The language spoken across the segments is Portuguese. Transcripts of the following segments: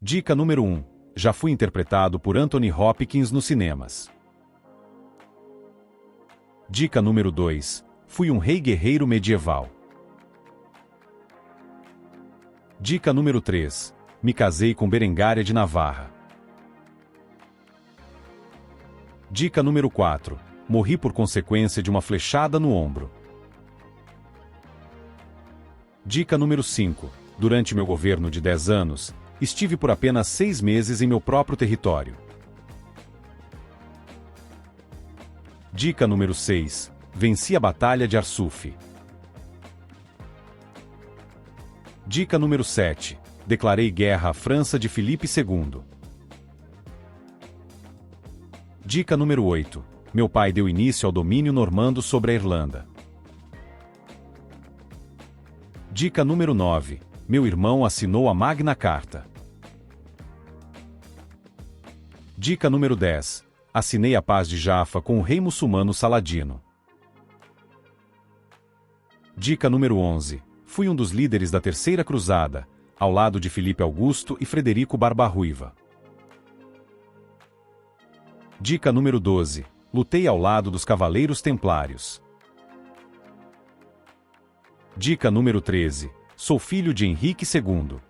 Dica número 1. Já fui interpretado por Anthony Hopkins nos cinemas. Dica número 2. Fui um rei guerreiro medieval. Dica número 3. Me casei com Berengária de Navarra. Dica número 4. Morri por consequência de uma flechada no ombro. Dica número 5. Durante meu governo de 10 anos, estive por apenas 6 meses em meu próprio território. Dica número 6. Venci a Batalha de Arsuf. Dica número 7. Declarei guerra à França de Filipe II. Dica número 8. Meu pai deu início ao domínio normando sobre a Irlanda. Dica número 9. Meu irmão assinou a Magna Carta. Dica número 10. Assinei a Paz de Jaffa com o rei muçulmano Saladino. Dica número 11. Fui um dos líderes da Terceira Cruzada, ao lado de Filipe Augusto e Frederico Barbarruiva. Dica número 12. Lutei ao lado dos Cavaleiros Templários. Dica número 13. Sou filho de Henrique II.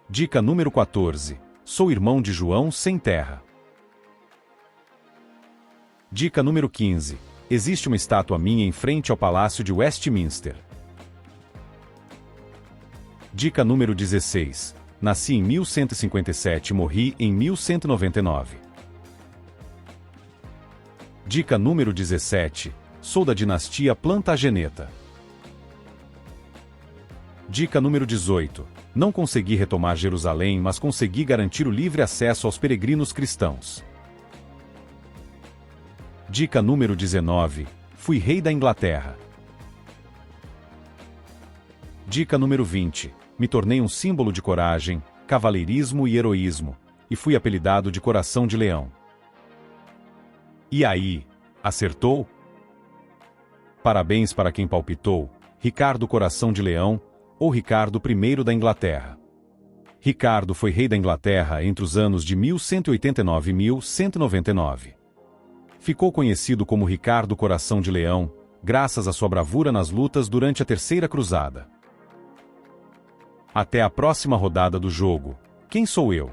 Dica número 14. Sou irmão de João sem terra. Dica número 15. Existe uma estátua minha em frente ao Palácio de Westminster. Dica número 16. Nasci em 1157 e morri em 1199. Dica número 17. Sou da dinastia Plantageneta. Dica número 18. Não consegui retomar Jerusalém, mas consegui garantir o livre acesso aos peregrinos cristãos. Dica número 19. Fui rei da Inglaterra. Dica número 20. Me tornei um símbolo de coragem, cavaleirismo e heroísmo, e fui apelidado de Coração de Leão. E aí, acertou? Parabéns para quem palpitou, Ricardo Coração de Leão ou Ricardo I da Inglaterra. Ricardo foi rei da Inglaterra entre os anos de 1189 e 1199. Ficou conhecido como Ricardo Coração de Leão, graças à sua bravura nas lutas durante a Terceira Cruzada. Até a próxima rodada do jogo. Quem sou eu?